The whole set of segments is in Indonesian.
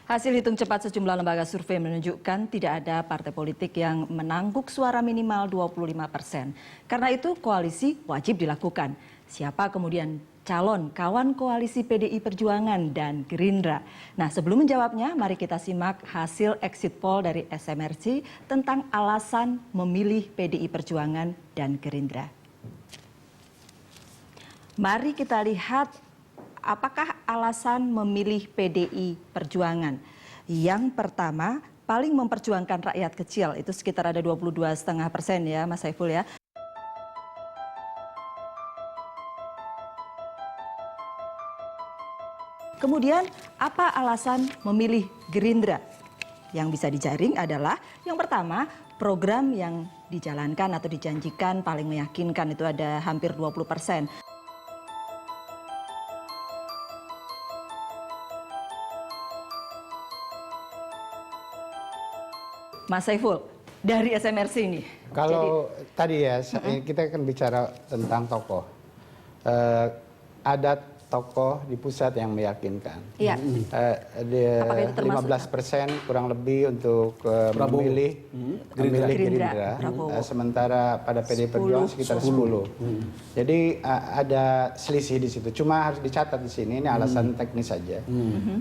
Hasil hitung cepat sejumlah lembaga survei menunjukkan tidak ada partai politik yang menangguk suara minimal 25%. Karena itu koalisi wajib dilakukan. Siapa kemudian calon kawan koalisi PDI Perjuangan dan Gerindra? Nah, sebelum menjawabnya, mari kita simak hasil exit poll dari SMRC tentang alasan memilih PDI Perjuangan dan Gerindra. Mari kita lihat apakah alasan memilih PDI Perjuangan. Yang pertama, paling memperjuangkan rakyat kecil, itu sekitar ada 22,5% ya Mas Saiful ya. Kemudian apa alasan memilih Gerindra? Yang bisa dijaring adalah yang pertama, program yang dijalankan atau dijanjikan paling meyakinkan, itu ada hampir 20%. Mas Saiful, dari SMRC ini. Kalau tadi ya, kita akan bicara tentang tokoh. Ada tokoh di pusat yang meyakinkan. Iya. 15% kurang lebih untuk memilih Gerindra. Sementara pada PDI Perjuangan sekitar 10. Jadi ada selisih di situ. Cuma harus dicatat di sini, ini alasan teknis saja.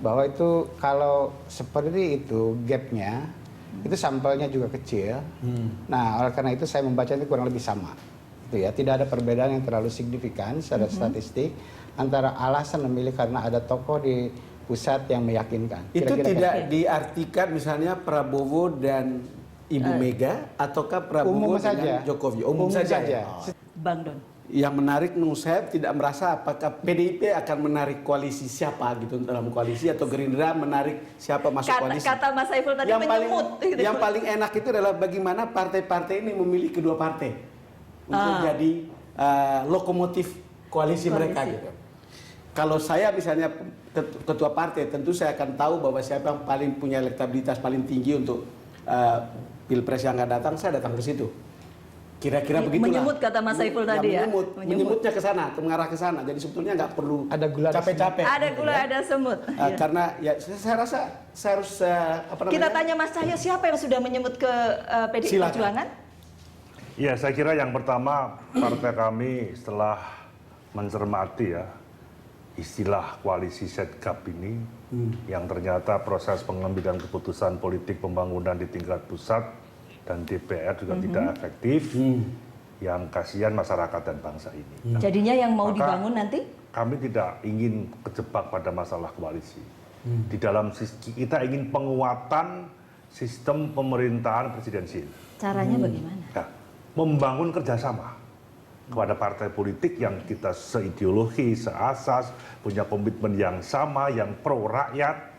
Bahwa itu kalau seperti itu gapnya, itu sampelnya juga kecil. Nah, oleh karena itu saya membaca itu kurang lebih sama. Itu ya, tidak ada perbedaan yang terlalu signifikan secara statistik antara alasan memilih karena ada tokoh di pusat yang meyakinkan. Itu tidak diartikan misalnya Prabowo dan Ibu Mega ataukah Prabowo dengan Jokowi? Umum saja. Bang Don. Yang menarik menurut saya tidak merasa apakah PDIP akan menarik koalisi siapa gitu dalam koalisi atau Gerindra menarik siapa masuk koalisi. Kata Mas Saiful tadi menyemut. Yang paling enak itu adalah bagaimana partai-partai ini memilih kedua partai untuk jadi lokomotif koalisi mereka gitu. Kalau saya misalnya ketua partai, tentu saya akan tahu bahwa siapa yang paling punya elektabilitas paling tinggi untuk pilpres yang akan datang, saya datang ke situ. Kira-kira begitulah. Menyemut kata Mas Saiful tadi ya. Menyemutnya ke sana, mengarah ke sana. Jadi sebetulnya nggak perlu ada gula capek-capek. Ada gula, ada semut. Karena ya saya rasa saya harus Kita tanya Mas Cahyo, siapa yang sudah menyemut ke PDI Perjuangan? Ya, saya kira yang pertama partai kami setelah mencermati ya istilah koalisi setgap ini yang ternyata proses pengambilan keputusan politik pembangunan di tingkat pusat dan DPR juga tidak efektif, yang kasihan masyarakat dan bangsa ini. Jadinya yang mau dibangun nanti? Kami tidak ingin kejebak pada masalah koalisi. Di dalam kita ingin penguatan sistem pemerintahan presidensial. Caranya bagaimana? Ya, membangun kerjasama kepada partai politik yang kita seideologi, seasas, punya komitmen yang sama, yang pro rakyat,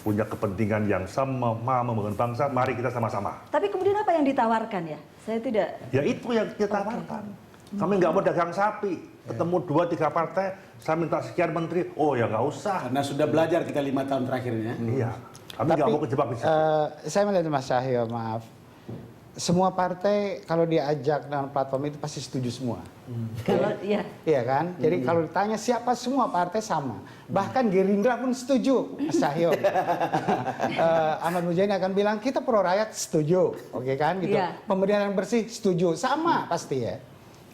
punya kepentingan yang sama, membangun bangsa, mari kita sama-sama. Tapi kemudian apa yang ditawarkan ya? Saya tidak... Ya itu yang kita tawarkan. Kami nggak mau dagang sapi, ketemu 2-3 partai, saya minta sekian menteri, oh ya nggak usah. Karena sudah belajar kita 5 tahun terakhirnya. Iya, kami nggak mau kejebak di situ. Saya melihat Mas Cahyo, maaf. Semua partai kalau diajak dalam platform itu pasti setuju semua. Kalau iya kan? Jadi kalau ditanya siapa, semua partai sama. Bahkan Gerindra pun setuju, Mas Cahyo. Ahmad Muzani akan bilang kita pro rakyat setuju, oke kan? Gitu. Pemerintahan bersih setuju, sama pasti ya.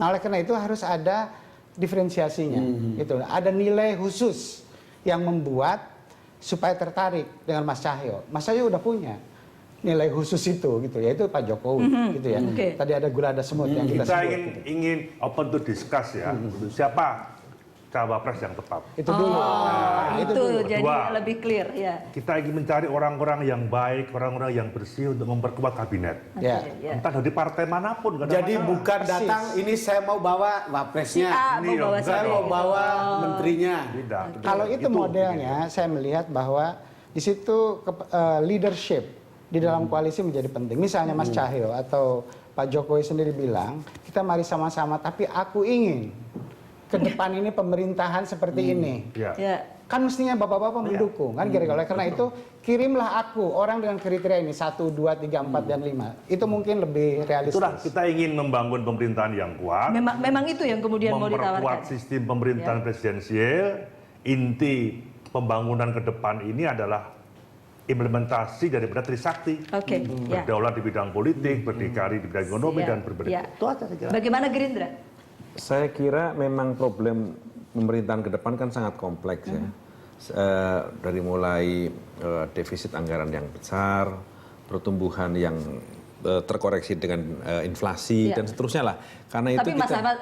Nah, oleh karena itu harus ada diferensiasinya. Gitu. Ada nilai khusus yang membuat supaya tertarik dengan Mas Cahyo. Mas Cahyo udah punya nilai khusus itu gitu ya, itu Pak Jokowi gitu ya. Tadi ada gula ada semut yang kita sebut. Kita ingin open to discuss ya. Siapa cawapres yang tepat? Itu dulu. Itu dulu. Jadi lebih clear ya. Kita ingin mencari orang-orang yang baik, orang-orang yang bersih untuk memperkuat kabinet. Entah dari partai manapun. Jadi bukan datang ini saya mau bawa wapresnya, saya mau bawa menterinya. Tidak. Kalau itu modelnya, saya melihat bahwa di situ leadership di dalam koalisi menjadi penting. Misalnya Mas Cahyo atau Pak Jokowi sendiri bilang, kita mari sama-sama, tapi aku ingin ke depan ini pemerintahan seperti ini. Kan mestinya bapak-bapak mendukung, kan kira-kira. Karena itu kirimlah aku orang dengan kriteria ini 1, 2, 3, 4 dan 5. Itu mungkin lebih realistis. Itulah kita ingin membangun pemerintahan yang kuat. Memang itu yang kemudian mau ditawarkan. Memperkuat sistem pemerintahan presidensial, inti pembangunan ke depan ini adalah implementasi daripada Trisakti. Oke. Berdaulat di bidang politik, berdikari di bidang ekonomi, dan berbeda. Itu aja saya kira. Bagaimana Gerindra? Saya kira memang problem pemerintahan ke depan kan sangat kompleks ya. Dari mulai defisit anggaran yang besar, pertumbuhan yang terkoreksi dengan inflasi dan seterusnya lah. Karena Tapi itu Mas Ahmad,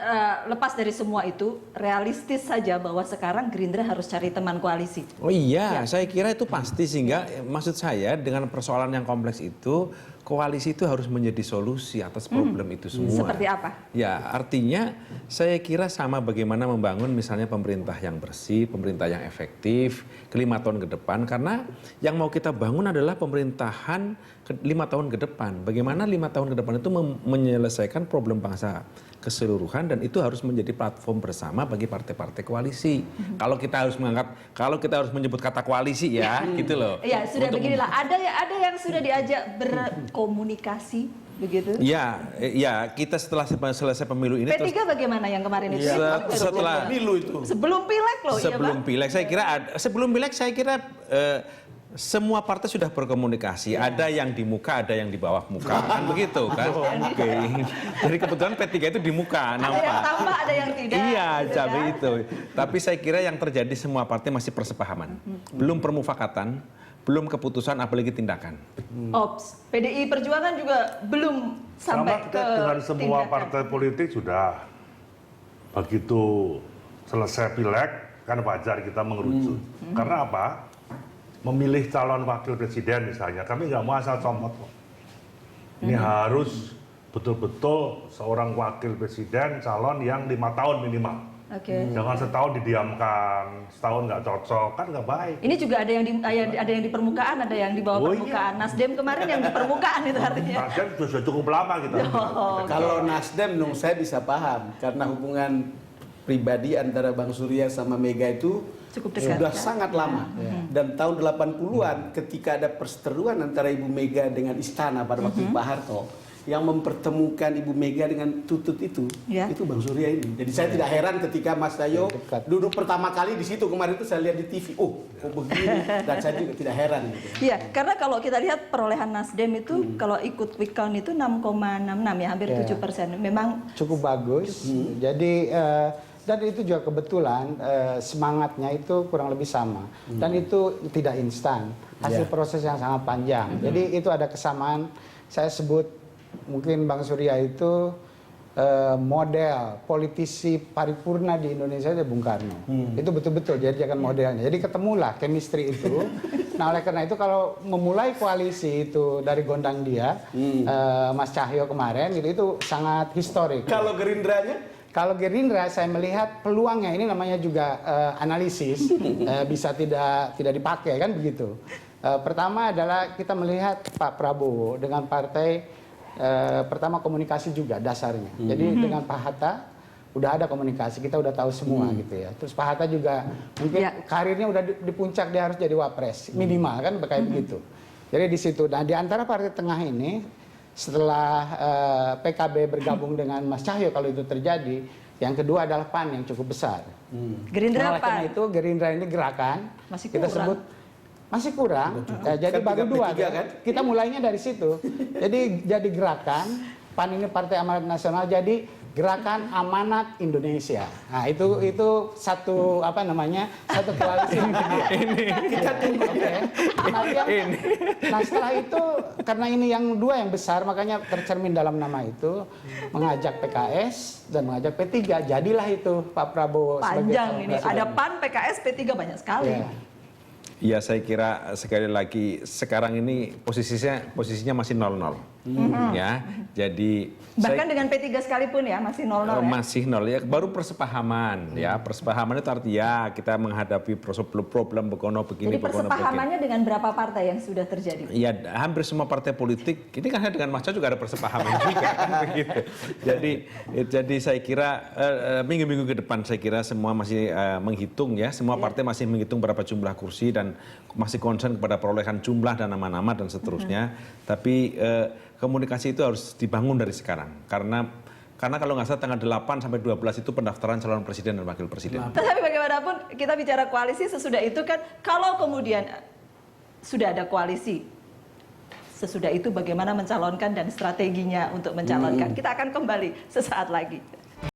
lepas dari semua itu, realistis saja bahwa sekarang Gerindra harus cari teman koalisi. Oh iya, saya kira itu pasti, sehingga maksud saya dengan persoalan yang kompleks itu, koalisi itu harus menjadi solusi atas problem itu semua. Seperti apa? Ya, artinya saya kira sama bagaimana membangun misalnya pemerintah yang bersih, pemerintah yang efektif ke 5 tahun ke depan, karena yang mau kita bangun adalah pemerintahan 5 tahun ke depan. Bagaimana 5 tahun ke depan itu menyelesaikan problem bangsa keseluruhan, dan itu harus menjadi platform bersama bagi partai-partai koalisi. Kalau kita harus menyebut kata koalisi ya, gitu loh. Iya, sudah beginilah. Ada yang sudah diajak berkomunikasi begitu. Ya, kita setelah selesai pemilu ini P3 bagaimana yang kemarin itu? setelah pemilu itu. Sebelum Pileg loh, sebelum Pileg saya kira semua partai sudah berkomunikasi. Ada yang di muka, ada yang di bawah muka, kan begitu kan? Oke. Jadi kebetulan P3 itu di muka, nampak. Ada yang tambah, ada yang tidak. Iya, gitu cabai kan? itu. Tapi saya kira yang terjadi semua partai masih persepahaman, belum permufakatan, belum keputusan, apalagi tindakan. Ops, PDI Perjuangan juga belum sampai Sama ke kita dengan semua tindakan. partai politik sudah begitu selesai Pileg kan wajar kita mengerucut. Karena apa? Memilih calon wakil presiden misalnya, kami nggak mau asal comot kok. Ini harus betul-betul seorang wakil presiden calon yang 5 tahun minimal. Oke. Jangan setahun didiamkan, setahun nggak cocok, kan nggak baik. Ini juga ada yang di permukaan, ada yang di bawah Oh, permukaan. Nasdem kemarin yang di permukaan itu artinya. Nasdem sudah cukup lama kita. Kalau Nasdem dong saya bisa paham, karena hubungan pribadi antara Bang Surya sama Mega itu Cukup dekat, sudah kan? sangat lama. Dan tahun 80-an ketika ada perseteruan antara Ibu Mega dengan Istana pada waktu Pak Harto, yang mempertemukan Ibu Mega dengan Tutut itu Bang Surya ini. Jadi saya tidak heran ketika Mas Dayo duduk pertama kali di situ kemarin itu saya lihat di TV. Oh begini, dan saya juga tidak heran. Gitu. Iya, karena kalau kita lihat perolehan Nasdem itu kalau ikut quick count itu 6,66 ya, hampir 7%. Memang cukup bagus. Jadi dan itu juga kebetulan semangatnya itu kurang lebih sama. Dan itu tidak instan. Hasil proses yang sangat panjang. Jadi itu ada kesamaan. Saya sebut mungkin Bang Surya itu model politisi paripurna di Indonesia itu Bung Karno. Itu betul-betul jadi jangan modelnya. Jadi ketemulah chemistry itu. Nah oleh karena itu kalau memulai koalisi itu dari gondang dia, Mas Cahyo kemarin gitu, itu sangat historik. Kalau Gerindranya? Kalau Gerindra saya melihat peluangnya ini namanya juga analisis bisa tidak dipakai kan begitu. Pertama adalah kita melihat Pak Prabowo dengan partai pertama komunikasi juga dasarnya. Jadi dengan Pak Hatta udah ada komunikasi, kita udah tahu semua gitu ya. Terus Pak Hatta juga mungkin karirnya udah di puncak, dia harus jadi wapres minimal kan kayak begitu. Jadi di situ. Nah di antara partai tengah ini setelah PKB bergabung dengan Mas Cahyo kalau itu terjadi, yang kedua adalah PAN yang cukup besar. Gerindra Nah, karena itu Gerindra ini gerakan Masih kita kurang. sebut masih kurang. Jadi baru dua kan? Kita mulainya dari situ. Jadi gerakan PAN ini Partai Amanat Nasional jadi Gerakan Amanat Indonesia. Nah, itu satu satu koalisi. Kita tunggu. Nah, setelah itu karena ini yang dua yang besar makanya tercermin dalam nama itu mengajak PKS dan mengajak P3. Jadilah itu Pak Prabowo panjang sebagai ini. Ada PAN, PKS, P3 banyak sekali. Ya saya kira sekali lagi sekarang ini posisinya masih 0-0 ya. Jadi bahkan dengan P3 sekalipun ya masih 0-0 ya. Masih 0 ya, baru persepahaman ya. Persepahaman itu artinya kita menghadapi problem begono begini. Jadi persepahamannya dengan berapa partai yang sudah terjadi? Ya hampir semua partai politik. Ini kan dengan Mas Cahyo juga ada persepahaman juga kan begitu. Jadi saya kira minggu-minggu ke depan saya kira semua masih menghitung ya. Semua partai masih menghitung berapa jumlah kursi dan masih concern kepada perolehan jumlah dan nama-nama dan seterusnya. Tapi komunikasi itu harus dibangun dari sekarang karena Karena kalau nggak salah tanggal 8 sampai 12 itu pendaftaran calon presiden dan wakil presiden. Tapi bagaimanapun kita bicara koalisi, sesudah itu kan kalau kemudian sudah ada koalisi, sesudah itu bagaimana mencalonkan dan strateginya untuk mencalonkan. Kita akan kembali sesaat lagi.